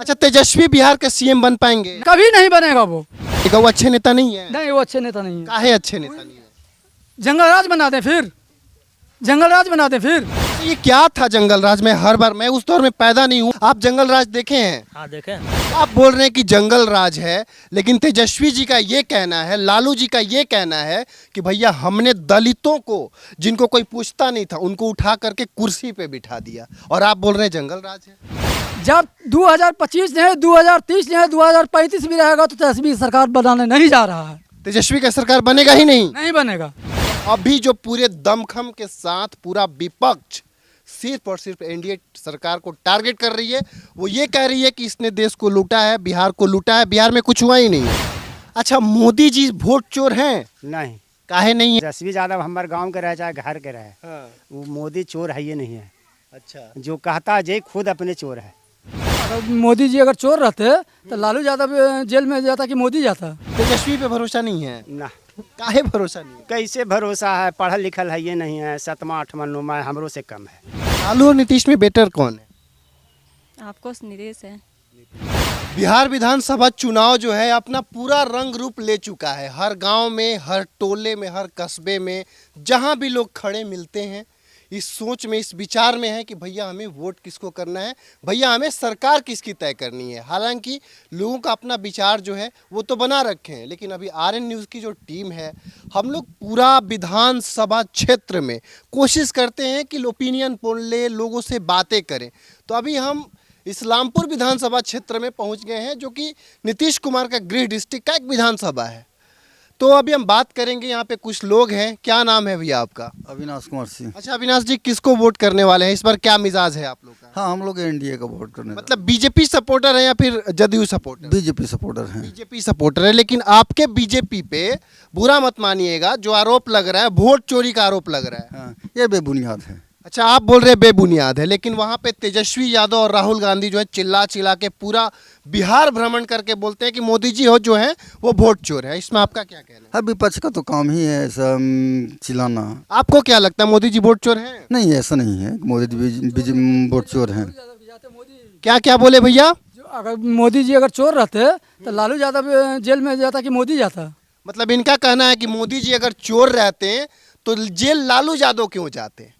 अच्छा, तेजस्वी बिहार के सीएम बन पाएंगे? कभी नहीं बनेगा वो। वो अच्छे नेता नहीं है? नहीं, वो अच्छे नेता नहीं है। काहे अच्छे नेता नहीं है? जंगल राज बना दें फिर, जंगल राज बना दें फिर। ये क्या था जंगल राज में? हर बार मैं उस दौर में पैदा नहीं हूँ। आप जंगल राज देखे हैं? हाँ देखें। आप बोल रहे हैं कि जंगल राज है, लेकिन तेजस्वी जी का ये कहना है, लालू जी का ये कहना है कि भैया हमने दलितों को, जिनको कोई पूछता नहीं था, उनको उठा करके कुर्सी पे बिठा दिया, और आप बोल रहे हैं जंगल राज है। जब 2025 नहीं, 2030 नहीं, 2035 भी रहेगा तो तेजस्वी सरकार बनाने नहीं जा रहा है। तेजस्वी का सरकार बनेगा ही नहीं? नहीं बनेगा। अभी जो पूरे दमखम के साथ पूरा विपक्ष सिर्फ और सिर्फ एनडीए सरकार को टारगेट कर रही है, वो ये कह रही है कि इसने देश को लूटा है, बिहार को लूटा है, बिहार में कुछ हुआ ही नहीं है। अच्छा, मोदी जी वोट चोर हैं? नहीं। काहे नहीं है? तेजस्वी यादव हमारे गांव के रहे चाहे घर के रहे, हाँ। वो मोदी चोर है ये नहीं है। अच्छा, जो कहता है जय खुद अपने चोर है। अगर मोदी जी अगर चोर रहते तो लालू यादव जेल में जाता कि मोदी जाता। तेजस्वी पे भरोसा नहीं है? ना। काहे भरोसा नहीं है? कैसे भरोसा है, पढ़ल लिखल है ये नहीं है, 7वां 8वां 9वां हमरों से कम है। लालू और नीतीश में बेटर कौन है? आपको नीतीश है। बिहार विधानसभा चुनाव जो है अपना पूरा रंग रूप ले चुका है। हर गांव में, हर टोले में, हर कस्बे में, जहां भी लोग खड़े मिलते हैं, इस सोच में, इस विचार में है कि भैया हमें वोट किसको करना है, भैया हमें सरकार किसकी तय करनी है। हालांकि लोगों का अपना विचार जो है वो तो बना रखे हैं, लेकिन अभी आरएन न्यूज़ की जो टीम है, हम लोग पूरा विधानसभा क्षेत्र में कोशिश करते हैं कि ओपिनियन पोल ले, लोगों से बातें करें। तो अभी हम इस्लामपुर विधानसभा क्षेत्र में पहुंच गए हैं, जो कि नीतीश कुमार का गृह डिस्ट्रिक्ट का एक विधानसभा है। तो अभी हम बात करेंगे, यहाँ पे कुछ लोग हैं। क्या नाम है भैया आपका? अविनाश कुमार सिंह। अच्छा अविनाश जी, किसको वोट करने वाले हैं? इस बार क्या मिजाज है आप लोग का? हाँ, हम लोग एनडीए का वोट करने मतलब बीजेपी सपोर्टर है या फिर जदयू सपोर्टर? बीजेपी सपोर्टर हैं। बीजेपी सपोर्टर है, लेकिन आपके बीजेपी पे बुरा मत मानिएगा, जो आरोप लग रहा है, वोट चोरी का आरोप लग रहा है। हाँ, ये बेबुनियाद है। अच्छा, आप बोल रहे हैं बेबुनियाद है, लेकिन वहाँ पे तेजस्वी यादव और राहुल गांधी जो है चिल्ला चिल्ला के पूरा बिहार भ्रमण करके बोलते हैं कि मोदी जी हो जो है वो वोट चोर है। इसमें आपका क्या कहना है? हर विपक्ष का तो काम ही है ऐसा चिल्लाना। आपको क्या लगता है, मोदी जी वोट चोर है? नहीं, ऐसा नहीं है, मोदी जी वोट चोर हैं। क्या क्या बोले भैया? अगर मोदी जी अगर चोर रहते तो लालू यादव जेल में जाता कि मोदी जाता। मतलब इनका कहना है कि मोदी जी अगर चोर रहते तो जेल लालू यादव क्यों जाते,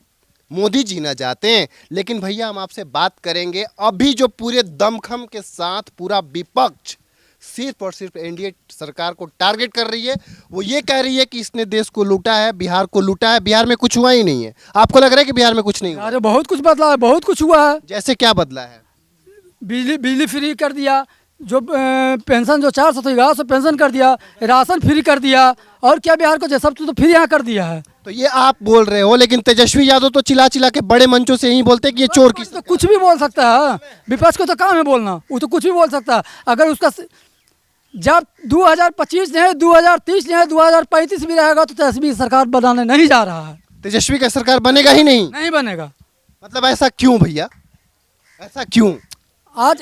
मोदी जी ना जाते। लेकिन भैया हम आपसे बात करेंगे, अभी जो पूरे दमखम के साथ पूरा विपक्ष सिर्फ और सिर्फ एनडीए सरकार को टारगेट कर रही है, वो ये कह रही है कि इसने देश को लूटा है, बिहार को लूटा है, बिहार में कुछ हुआ ही नहीं है। आपको लग रहा है कि बिहार में कुछ नहीं हुआ? अरे बहुत कुछ बदला है, बहुत कुछ हुआ है। जैसे क्या बदला है? बिजली फ्री कर दिया, जो पेंशन जो 400 थी गाँव से पेंशन कर दिया, राशन फ्री कर दिया, और क्या बिहार को सब तो फ्री यहाँ कर दिया है। तो ये आप बोल रहे हो, लेकिन तेजस्वी यादव तो चिल्ला चिल्ला के बड़े मंचों से ही बोलते हैं कि ये चोर किस। तो कुछ भी बोल सकता है, विपक्ष को तो काम है बोलना, वो तो कुछ भी बोल सकता है। अगर उसका जब 2025 नहीं, 2030 नहीं, 2035 भी रहेगा तो तेजस्वी सरकार बनाने नहीं जा रहा है। तेजस्वी का सरकार बनेगा ही नहीं? नहीं बनेगा। मतलब ऐसा क्यों भैया, ऐसा क्यों? आज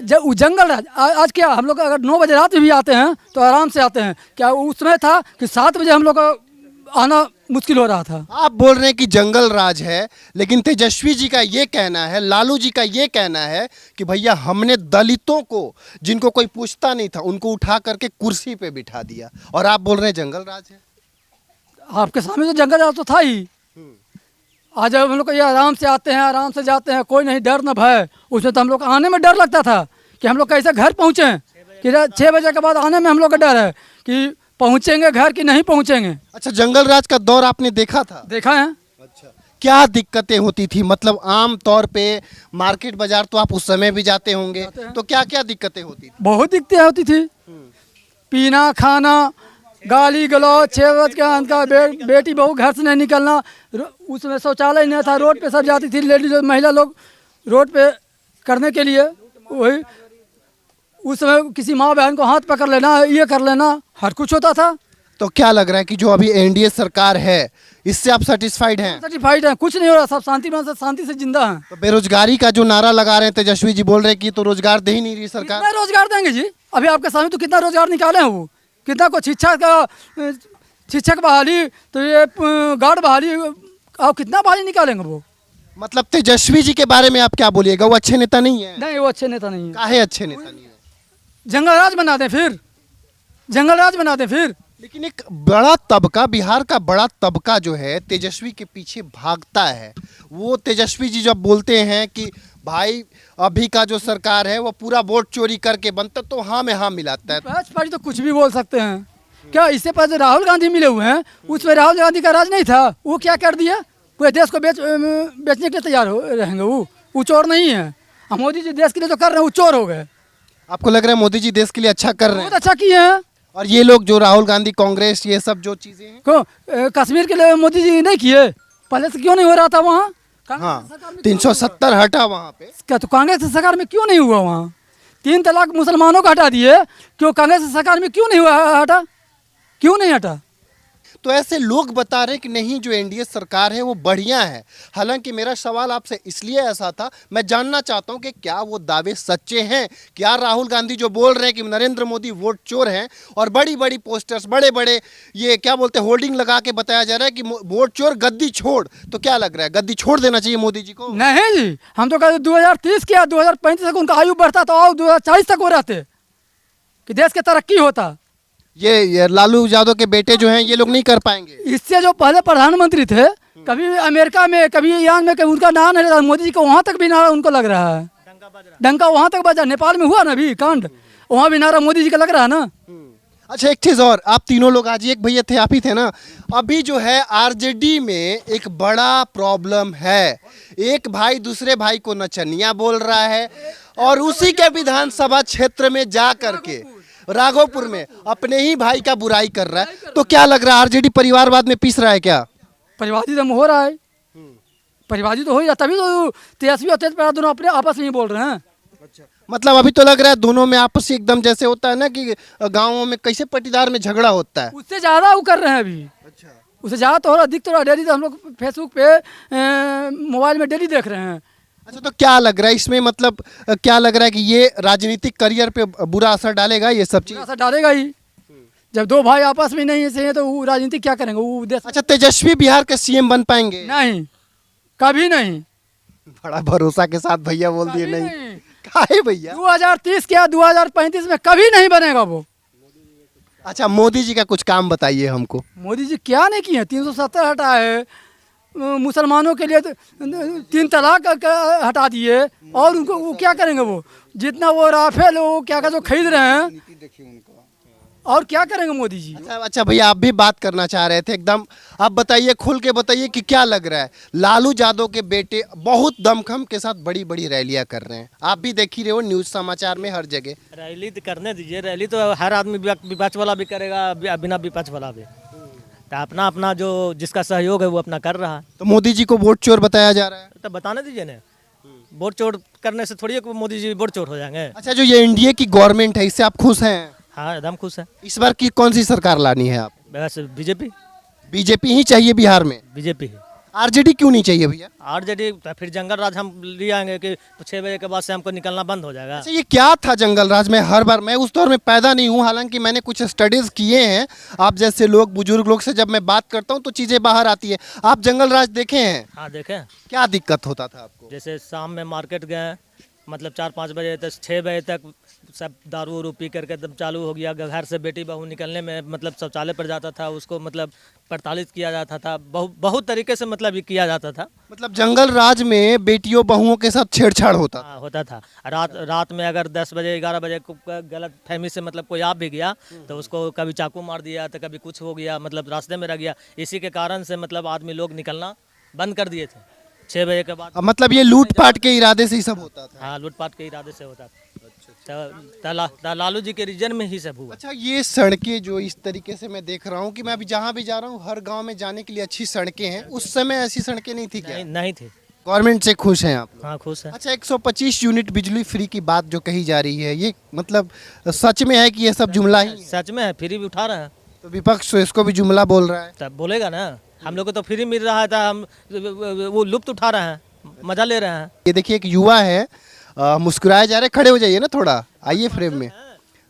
जंगल राज आज क्या, हम लोग अगर 9 बजे रात में भी आते हैं तो आराम से आते हैं। क्या उस समय था कि 7 बजे हम लोग का आना मुश्किल हो रहा था। आप बोल रहे हैं कि जंगल राज है, लेकिन तेजस्वी जी का ये कहना है, लालू जी का ये कहना है कि भैया हमने दलितों को, जिनको कोई पूछता नहीं था, उनको उठा करके कुर्सी पे बिठा दिया, और आप बोल रहे हैं जंगल राज है। आपके सामने तो जंगल राज तो था ही। आज हम लोग ये आराम से आते हैं, आराम से जाते हैं, कोई नहीं डर न भय। उसमें तो हम लोग आने में डर लगता था कि हम लोग कैसे घर पहुँचे, कि 6 बजे के बाद आने में हम लोग का डर है कि पहुँचेंगे घर कि नहीं पहुँचेंगे। अच्छा, जंगल राज का दौर आपने देखा था? देखा है। अच्छा, क्या दिक्कतें होती थी? मतलब आम तौर पे मार्केट बाजार तो आप उस समय भी जाते होंगे, तो क्या क्या दिक्कतें होती थी? बहुत दिक्कतें होती थी, पीना खाना, गाली गलौज, 6 बजे के अंदर बेटी बहू घर से नहीं निकलना। उसमें शौचालय नहीं था, रोड पे सब जाती थी लेडीज महिला लोग रोड पे करने के लिए। वही उस समय किसी माँ बहन को हाथ पकड़ लेना, ये कर लेना, हर कुछ होता था। तो क्या लग रहा है कि जो अभी एनडीए सरकार है, इससे आप सेटिस्फाइड हैं? सर्टिफाइड है, कुछ नहीं हो रहा, सब शांति से जिंदा हैं। तो बेरोजगारी का जो नारा लगा रहे हैं तेजस्वी जी, बोल रहे हैं कि तो रोजगार दे ही नहीं रही सरकार। कितना रोजगार देंगे जी? अभी आपके सामने तो कितना रोजगार निकाले हैं वो, कितना को शिक्षक बहाली, तो ये गार्ड बहाली, आप कितना बहाली निकालेंगे वो? मतलब तेजस्वी जी के बारे में आप क्या बोलिएगा, वो अच्छे नेता नहीं है? नहीं वो अच्छे नेता नहीं है। काहे अच्छे नेता नहीं है? जंगल राज बना दें फिर, जंगल राज बना दें फिर। लेकिन एक बड़ा तबका, बिहार का बड़ा तबका जो है तेजस्वी के पीछे भागता है। वो तेजस्वी जी जब बोलते हैं कि भाई अभी का जो सरकार है वो पूरा वोट चोरी करके बनता, तो हाँ में हाँ मिलाता है। विपक्ष पार्टी तो कुछ भी बोल सकते हैं। क्या इससे पहले राहुल गांधी मिले हुए हैं, उसमें राहुल गांधी का राज नहीं था? वो क्या कर दिया? पूरे देश को बेचने के लिए तैयार हो रहेंगे। वो चोर नहीं है। हम मोदी जी देश के लिए तो कर रहे हैं, वो चोर हो गए। आपको लग रहा है मोदी जी देश के लिए अच्छा कर रहे बहुत हैं? अच्छा किए हैं। और ये लोग जो राहुल गांधी, कांग्रेस, ये सब जो चीजें हैं, कश्मीर के लिए मोदी जी नहीं किए? पहले से क्यों नहीं हो रहा था वहाँ? हाँ 370 हटा वहाँ पे। क्या तो कांग्रेस की सरकार में क्यों नहीं हुआ वहाँ? 3 तलाक मुसलमानों का हटा दिए, क्यों कांग्रेस की सरकार में क्यों नहीं हुआ? हटा क्यों नहीं हटा? तो ऐसे लोग बता रहे कि नहीं जो एनडीए सरकार है वो बढ़िया है। हालांकि मेरा सवाल आपसे इसलिए ऐसा था, मैं जानना चाहता हूं कि क्या वो दावे सच्चे हैं? क्या राहुल गांधी जो बोल रहे हैं कि नरेंद्र मोदी वोट चोर हैं और बड़ी बड़ी पोस्टर्स, बड़े बड़े ये क्या बोलते हैं होल्डिंग लगा के बताया जा रहा है कि वोट चोर गद्दी छोड़, तो क्या लग रहा है गद्दी छोड़ देना चाहिए मोदी जी को? नहीं जी, हम तो कहते 2030 किया, 2035 तक उनका आयु बढ़ता तो और 2040 तक हो रहते कि देश की तरक्की होता। ये लालू यादव के बेटे जो हैं ये लोग नहीं कर पाएंगे। इससे जो पहले प्रधानमंत्री थे, कभी अमेरिका में, कभी ईरान में, कभी उनका नाम नहीं लगा। मोदी जी को वहाँ तक भी नारा उनको लग रहा है, डंका वहाँ तक बजा। नेपाल में हुआ ना अभी कांड, वहाँ भी नारा मोदी जी का लग रहा है ना। अच्छा एक चीज़ और, आप तीनों लोग आज एक भैया थे, आप ही थे ना? अभी जो है आरजेडी में एक बड़ा प्रॉब्लम है। एक भाई दूसरे भाई को नचनिया बोल रहा है और उसी के विधानसभा क्षेत्र में जा करके राघोपुर में अपने ही भाई का बुराई कर रहा है। तो क्या लग रहा है आरजेडी परिवारवाद में पीस रहा है क्या? परिवादी तो हो रहा है, परिवादी तो हो ही रहा, तभी तो तेजस्वी और तेज प्रताप दोनों अपने आपस में ही बोल रहे हैं। मतलब अभी तो लग रहा है दोनों में आपसी एकदम जैसे होता है ना कि गाँवों में कैसे पटीदार में झगड़ा होता है। उससे ज़्यादा वो कर रहे हैं अभी। उससे ज़्यादा तो हो रहा, दिख तो रहा। डेली तो हम लोग फेसबुक पे, मोबाइल में डेली देख रहे हैं। अच्छा तो क्या लग रहा है इसमें, मतलब क्या लग रहा है कि ये राजनीतिक करियर पे बुरा असर डालेगा ये सब चीज? असर डालेगा ही। जब दो भाई आपस में नहीं सही है तो वो राजनीति क्या करेंगे? वो देश अच्छा तेजस्वी बिहार के सीएम बन पाएंगे? नहीं, कभी नहीं। बड़ा भरोसा के साथ भैया बोल दिए कभी नहीं। काहे भैया? 2030 क्या 2035 में कभी नहीं बनेगा वो। अच्छा मोदी जी का कुछ काम बताइए हमको। मोदी जी क्या नहीं किए? 370 हटा है, मुसलमानों के लिए 3 तलाक हटा दिए, और उनको वो क्या करेंगे? वो जितना वो राफेल वो क्या क्या जो खरीद रहे हैं, और क्या करेंगे मोदी जी? अच्छा भैया आप भी बात करना चाह रहे थे एकदम, आप बताइए, खुल के बताइए कि क्या लग रहा है? लालू यादव के बेटे बहुत दमखम के साथ बड़ी बड़ी रैलियां कर रहे हैं, आप भी देख ही रहे हो न्यूज समाचार में हर जगह। रैली तो करने दीजिए, रैली तो हर आदमी विपक्ष वाला भी करेगा, बिना विपक्ष वाला भी। तो अपना अपना जो जिसका सहयोग है वो अपना कर रहा है। तो मोदी जी को वोट चोर बताया जा रहा है? तो बताने दीजिए ना, वोट चोर करने से थोड़ी मोदी जी वोट चोर हो जाएंगे। अच्छा जो ये एनडीए की गवर्नमेंट है इससे आप खुश हैं? हाँ एकदम खुश है। इस बार की कौन सी सरकार लानी है आप? वैसे बीजेपी ही चाहिए बिहार में? बीजेपी आरजेडी क्यों नहीं चाहिए भैया? आरजेडी तो फिर जंगल राज हम ले आएंगे कि 6 बजे के बाद से हमको निकलना बंद हो जाएगा। अच्छा ये क्या था जंगल राज में? हर बार, मैं उस दौर में पैदा नहीं हूँ, हालांकि मैंने कुछ स्टडीज किए हैं। आप जैसे लोग, बुजुर्ग लोग से जब मैं बात करता हूँ तो चीजें बाहर आती है। आप जंगल राज देखे हैं? हाँ देखें। क्या दिक्कत होता था आपको? जैसे शाम में मार्केट गए, मतलब 4-5 बजे तक, 6 बजे तक सब दारू वारू पी करके तब चालू हो गया। घर से बेटी बहू निकलने में मतलब शौचालय पर जाता था, उसको मतलब प्रताड़ित किया जाता था, बहुत तरीके से मतलब ये किया जाता था। मतलब जंगल राज में बेटियों बहुओं के साथ छेड़छाड़ होता था? हाँ होता था। रात में अगर 10 बजे 11 बजे गलत फहमी से मतलब कोई आ भी गया तो उसको कभी चाकू मार दिया, तो कभी कुछ हो गया, मतलब रास्ते में रह गया। इसी के कारण से मतलब आदमी लोग निकलना बंद कर दिए थे 6 बजे के बाद। मतलब ये लूटपाट के इरादे से ही सब होता था? हाँ लूटपाट के इरादे से होता था। लालू जी के रीजन में ही सब हुआ। अच्छा ये सड़कें जो इस तरीके से मैं देख रहा हूँ कि मैं अभी जहाँ भी जा रहा हूँ हर गांव में जाने के लिए अच्छी सड़कें हैं, उस समय ऐसी सड़कें नहीं थी क्या? नहीं थी। गवर्नमेंट से खुश हैं आप लोग? हाँ खुश है। अच्छा 125 यूनिट बिजली फ्री की बात जो कही जा रही है, ये मतलब सच में है कि ये सब जुमला ही है? सच में है, फ्री भी उठा रहे हैं। तो विपक्ष तो इसको भी जुमला बोल रहा है। तब बोलेगा ना, हम लोग को तो फ्री मिल रहा है, था हम वो लुप्त उठा रहे हैं, मजा ले रहे हैं। ये देखिए एक युवा है, मुस्कुराए जा रहे, खड़े हो जाइए ना थोड़ा, आइए फ्रेम में।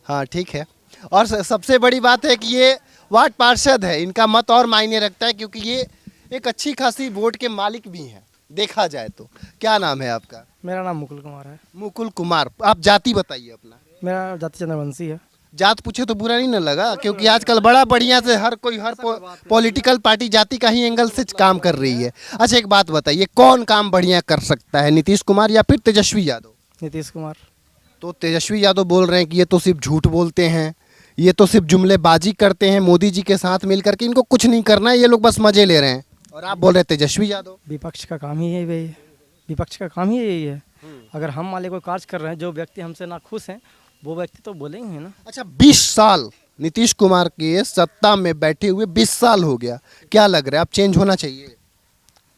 हाँ ठीक है। और सबसे बड़ी बात है कि ये वार्ड पार्षद है, इनका मत और मायने रखता है क्योंकि ये एक अच्छी खासी वोट के मालिक भी हैं। देखा जाए तो। क्या नाम है आपका? मेरा नाम मुकुल कुमार है। मुकुल कुमार। आप जाति बताइए अपना। मेरा जाति चंद्रवंशी है। जात पूछे तो बुरा नहीं ना लगा, क्योंकि आजकल बड़ा बढ़िया से हर कोई हर पॉलिटिकल पार्टी जाति का ही एंगल से काम कर रही है। अच्छा एक बात बताइए, कौन काम बढ़िया कर सकता है, नीतीश कुमार या फिर तेजस्वी यादव? नीतीश कुमार। तो तेजस्वी यादव बोल रहे हैं कि ये तो सिर्फ झूठ बोलते हैं, ये तो सिर्फ जुमलेबाजी करते हैं, मोदी जी के साथ मिलकर के इनको कुछ नहीं करना है, ये लोग बस मजे ले रहे हैं। और आप बोल रहे हैं तेजस्वी यादव। विपक्ष का काम ही यही है। विपक्ष का काम ही यही है। अगर हम मान लीजिए कोई कार्य कर रहे हैं, जो व्यक्ति हमसे ना खुश हैं वो व्यक्ति तो बोलेंगे ना। अच्छा 20 साल नीतीश कुमार के सत्ता में बैठे हुए 20 साल हो गया, क्या लग रहा है अब चेंज होना चाहिए?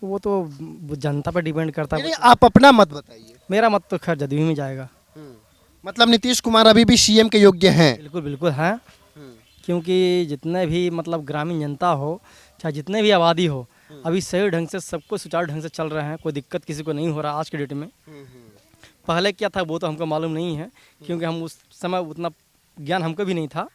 वो तो जनता पर डिपेंड करता नहीं, है। आप अपना मत बताइए। मेरा मत तो खैर जदयू में जाएगा। मतलब नीतीश कुमार अभी भी सीएम के योग्य हैं? बिल्कुल बिल्कुल है। क्योंकि जितने भी मतलब ग्रामीण जनता हो, चाहे जितने भी आबादी हो, अभी सही ढंग से सबको सुचारू ढंग से चल रहे हैं। कोई दिक्कत किसी को नहीं हो रहा आज के डेट में। पहले क्या था वो तो हमको मालूम नहीं है, क्योंकि हम उस समय उतना ज्ञान हमको भी नहीं था।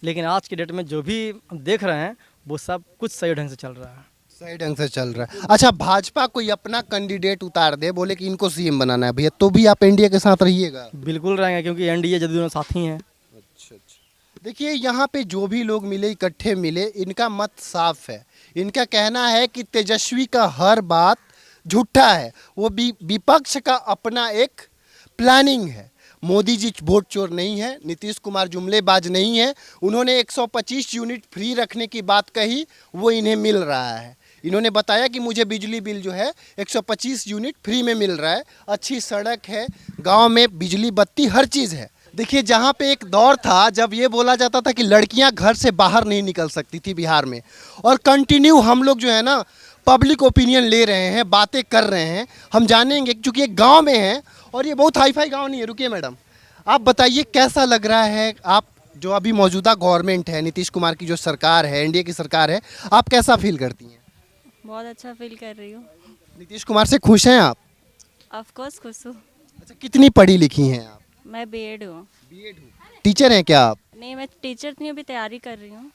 लेकिन आज के डेट में जो भी हम देख रहे हैं वो सब कुछ सही ढंग से चल रहा है। सही ढंग से चल रहा है। अच्छा भाजपा कोई अपना कैंडिडेट उतार दे, बोले कि इनको सीएम बनाना है भैया, तो भी आप एनडीए के साथ रहिएगा? बिल्कुल रहेंगे, क्योंकि एनडीए जदयू दोनों साथी हैं। देखिए यहाँ पे जो भी लोग मिले, इकट्ठे मिले, इनका मत साफ है। इनका कहना है कि तेजस्वी का हर बात झूठा है, वो विपक्ष का अपना एक प्लानिंग है। मोदी जी वोट चोर नहीं है, नीतीश कुमार जुमलेबाज नहीं है। उन्होंने 125 यूनिट फ्री रखने की बात कही, वो इन्हें मिल रहा है। इन्होंने बताया कि मुझे बिजली बिल जो है 125 यूनिट फ्री में मिल रहा है, अच्छी सड़क है, गांव में बिजली बत्ती हर चीज़ है। देखिए जहाँ पे एक दौर था जब ये बोला जाता था कि लड़कियां घर से बाहर नहीं निकल सकती थी बिहार में, और कंटिन्यू हम लोग जो है ना पब्लिक ओपिनियन ले रहे हैं, बातें कर रहे हैं। हम जानेंगे क्योंकि एक गांव में है और ये बहुत हाईफाई गांव नहीं है। रुकिए मैडम, आप बताइए कैसा लग रहा है, आप जो अभी मौजूदा गवर्नमेंट है, नीतीश कुमार की जो सरकार है, एनडीए की सरकार है, आप कैसा फील करती हैं? बहुत अच्छा फील कर रही हूँ। नीतीश कुमार से खुश हैं आप? ऑफ कोर्स खुश हूँ। अच्छा कितनी पढ़ी लिखी हैं आप? मैं बीएड हूँ। टीचर हैं क्या आप? नहीं, मैं टीचर नहीं, अभी तैयारी कर रही हूँ।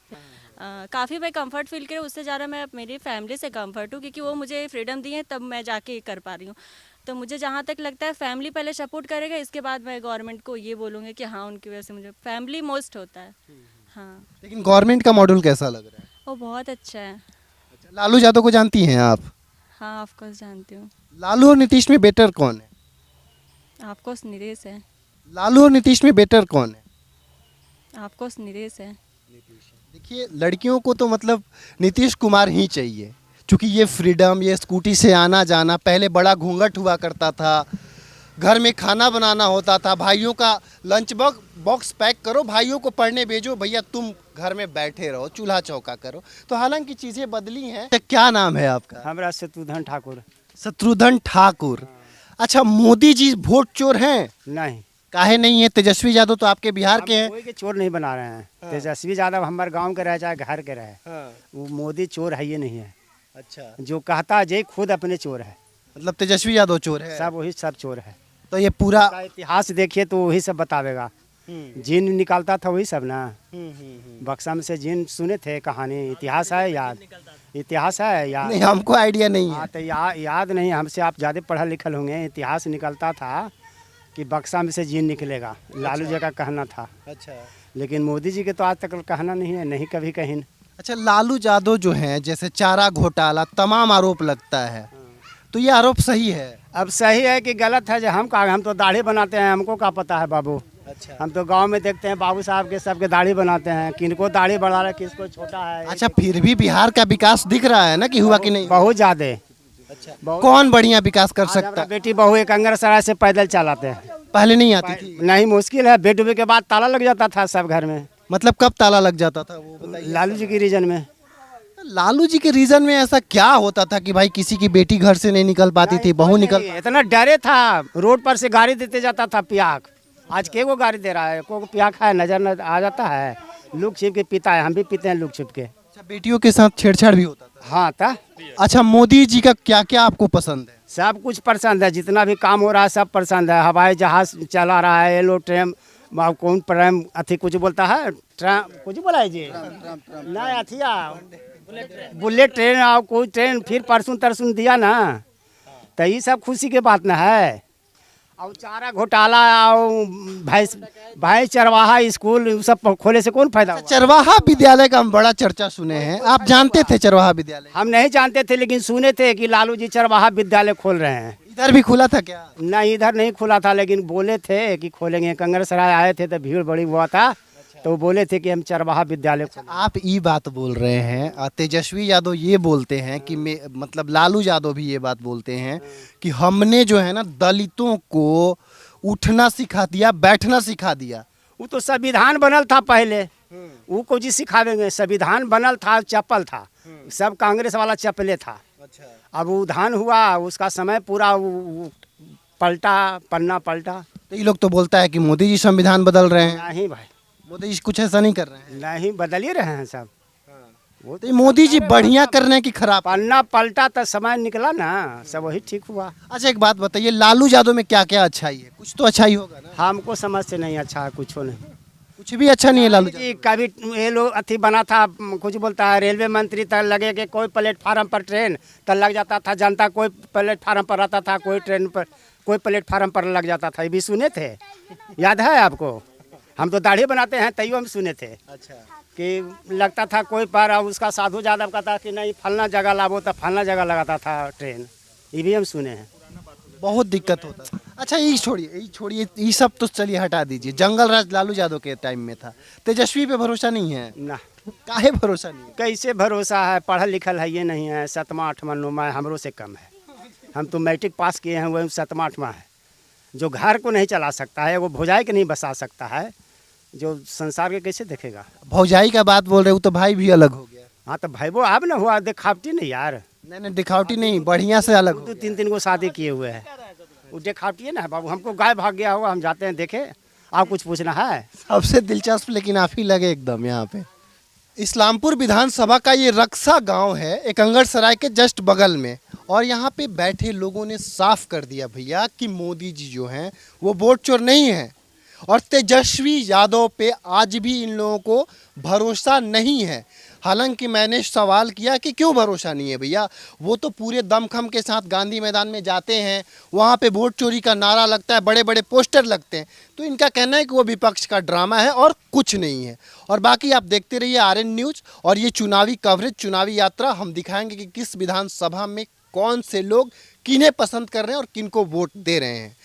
काफ़ी मैं कंफर्ट फील कर, उससे ज़्यादा मैं मेरी फैमिली से कंफर्ट हूँ, क्योंकि वो मुझे फ्रीडम दी है तब मैं जाके कर पा रही हूँ। तो मुझे जहाँ तक लगता है फैमिली पहले सपोर्ट करेगा, इसके बाद मैं गवर्नमेंट को ये बोलूँगी कि हाँ उनकी वजह से मुझे फैमिली मोस्ट होता है। हाँ, लेकिन गवर्नमेंट का मॉडल कैसा लग रहा है? वो बहुत अच्छा है। लालू यादव को जानती हैं आप? हाँ ऑफ कोर्स जानती हूँ। लालू और नीतीश में बेटर कौन है? ऑफ कोर्स नीतीश है। लालू और नीतीश में बेटर कौन है? ऑफ कोर्स नीतीश है। देखिए लड़कियों को तो मतलब नीतीश कुमार ही चाहिए, क्योंकि ये फ्रीडम, ये स्कूटी से आना जाना, पहले बड़ा घूंघट हुआ करता था, घर में खाना बनाना होता था, भाइयों का लंच बॉक्स पैक करो, भाइयों को पढ़ने भेजो, भैया तुम घर में बैठे रहो, चूल्हा चौका करो। तो हालांकि चीज़ें बदली हैं। क्या नाम है आपका? हमारा शत्रुघ्न ठाकुर। शत्रुघ्न ठाकुर। अच्छा मोदी जी वोट चोर हैं? नहीं, काहे नहीं है? तेजस्वी यादव तो आपके बिहार के हैं। कोई के चोर नहीं बना रहे हैं। तेजस्वी यादव हमारे गांव के रहे चाहे घर के रहे, वो मोदी चोर है ये नहीं है। अच्छा जो कहता है जय खुद अपने चोर है। मतलब तेजस्वी यादव चोर है? सब वही सब चोर है। तो ये पूरा का इतिहास देखिए तो वही सब बतावेगा। जिन निकालता था वही सब ना। बक्सा में से जिन सुने थे कहानी, इतिहास है याद, इतिहास है याद। नहीं हमको आइडिया नहीं है। हाँ तो याद नहीं, हमसे आप ज़्यादा पढ़ा लिखल होंगे। इतिहास निकलता था कि बक्सा में से जिन निकलेगा, लालू जी का कहना था। अच्छा लेकिन मोदी जी के तो आज तक कहना नहीं है, नहीं कभी कहीं। अच्छा लालू यादव जो हैं, जैसे चारा घोटाला तमाम आरोप लगता है, तो ये आरोप सही है? अब सही है कि गलत है जो हम तो दाढ़ी बनाते हैं, हमको क्या पता है बाबू। अच्छा हम तो गांव में देखते हैं बाबू साहब के सबके दाढ़ी बनाते हैं, किनको दाढ़ी बढ़ा रहा है, किसको छोटा है। अच्छा फिर भी बिहार का विकास दिख रहा है ना कि हुआ कि नहीं? बहुत ज्यादा। अच्छा कौन बढ़िया विकास कर सकता? हमारा बेटी बहू एक अंगरसराय से पैदल चलाते हैं। पहले नहीं आती थी? नहीं, मुश्किल है। बेड डूबे के बाद ताला लग जाता था सब घर में। मतलब कब ताला लग जाता था वो बताइए? लालू जी की रीजन में। लालू जी के रीजन में ऐसा क्या होता था कि भाई किसी की बेटी घर से नहीं निकल पाती थी, बहू निकल? इतना डरे था, रोड पर से गाड़ी देते जाता था पियाक। आज के वो गाड़ी दे रहा है, को पियाक है, नजर आ जाता है, लुक छिप के पीता है। हम भी पीते हैं लुक छिप के। अच्छा बेटियों के साथ छेड़छाड़ भी होता था? हाँ था। अच्छा मोदी जी का क्या क्या आपको पसंद है? सब कुछ पसंद है, जितना भी काम हो रहा है सब पसंद है। हवाई जहाज चला रहा है, एलो ट्रेन, कौन प्रेम अथी कुछ बोलता है, कुछ बोला है जी नहीं अथिया बुलेट ट्रेन और कोई ट्रेन फिर परसों तरसों दिया ना, तो ये सब खुशी के बात ना है। और चारा घोटाला और भैंस भैंस चरवाहा स्कूल उ सब खोले से कौन फायदा हुआ? चरवाहा विद्यालय का हम बड़ा चर्चा सुने हैं, आप जानते थे चरवाहा विद्यालय? हम नहीं जानते थे, लेकिन सुने थे कि लालू जी चरवाहा विद्यालय खोल रहे हैं। इधर भी खुला था क्या? नहीं, इधर नहीं खुला था, लेकिन बोले थे कि खोलेंगे। कंगरसराय आए थे तो भीड़ बड़ी हुआ था, तो बोले थे कि हम चरवाहा विद्यालय खोलेंगे। आप ये बात बोल रहे हैं और तेजस्वी यादव ये बोलते हैं कि मतलब लालू यादव भी ये बात बोलते हैं कि हमने जो है ना दलितों को उठना सिखा दिया, बैठना सिखा दिया। वो तो संविधान बनल था पहले, वो को जी सिखावेंगे। संविधान बनल था, चप्पल था, सब कांग्रेस वाला चप्पले था। अब उधान हुआ, उसका समय पूरा पलटा, पन्ना पलटा। तो ये लोग तो बोलता है कि मोदी जी संविधान बदल रहे हैं, नहीं भाई, मोदी जी कुछ ऐसा नहीं कर रहे हैं। नहीं बदल ही रहे हैं सब। वो तो ये मोदी जी बढ़िया कर रहे हैं कि खराब? पन्ना पलटा तो समय निकला ना, सब वही ठीक हुआ। अच्छा एक बात बताइए, लालू यादव में क्या क्या अच्छाई है? कुछ तो अच्छाई होगा ना? हमको समझ से नहीं अच्छा है, कुछ नहीं। कुछ भी अच्छा नहीं है लालू यादव? जी कभी ये लोग अथी बना था, कुछ बोलता है रेलवे मंत्री, तक लगे कि कोई प्लेटफार्म पर ट्रेन तक लग जाता था जनता, कोई प्लेटफार्म पर रहता था, कोई ट्रेन पर, कोई प्लेटफार्म पर लग जाता था। ये भी सुने थे, याद है आपको? हम तो दाढ़ी बनाते हैं, तैयो हम सुने थे। अच्छा, कि लगता था कोई पर, और उसका साधु यादव का था कि नहीं फलना जगह लावो, तो फलना जगह लगाता था ट्रेन। ये भी हम सुने हैं। बहुत दिक्कत होता है। अच्छा ये छोड़िए, ये सब तो चलिए हटा दीजिए। जंगल राज लालू यादव के टाइम में था, तेजस्वी पे भरोसा नहीं है? ना, काहे भरोसा नहीं है? कैसे भरोसा है? पढ़ल लिखल है ये नहीं है, 7वां 8वां 9वां हमरों से कम है। हम तो मैट्रिक पास किए हैं, वह 7वां 8वां है। जो घर को नहीं चला सकता है, वो भौजाई के नहीं बसा सकता है, जो संसार के कैसे देखेगा? भौजाई का बात बोल रहे हो तो भाई भी अलग हो गया। हाँ तो भाई वो अब ना हुआ, दिखावटी नहीं यार। नहीं दिखावटी नहीं, बढ़िया से अलग हो दो गया। 3 को शादी किए हुए हैं, वो दिखावटी है ना बाबू। हमको गाय भाग गया हुआ, हम जाते हैं देखे। आप कुछ पूछना है? सबसे दिलचस्प लेकिन आप ही लगे एकदम यहाँ पे। इस्लामपुर विधानसभा का ये रक्सा गांव है, एकंगड़ सराय के जस्ट बगल में, और यहाँ पे बैठे लोगों ने साफ कर दिया भैया कि मोदी जी जो हैं वो वोट चोर नहीं है, और तेजस्वी यादव पे आज भी इन लोगों को भरोसा नहीं है। हालांकि मैंने सवाल किया कि क्यों भरोसा नहीं है भैया, वो तो पूरे दमखम के साथ गांधी मैदान में जाते हैं, वहाँ पे वोट चोरी का नारा लगता है, बड़े बड़े पोस्टर लगते हैं। तो इनका कहना है कि वो विपक्ष का ड्रामा है और कुछ नहीं है। और बाकी आप देखते रहिए आरएन न्यूज़, और ये चुनावी कवरेज, चुनावी यात्रा हम दिखाएंगे कि किस विधानसभा में कौन से लोग किन्हें पसंद कर रहे हैं और किनको वोट दे रहे हैं।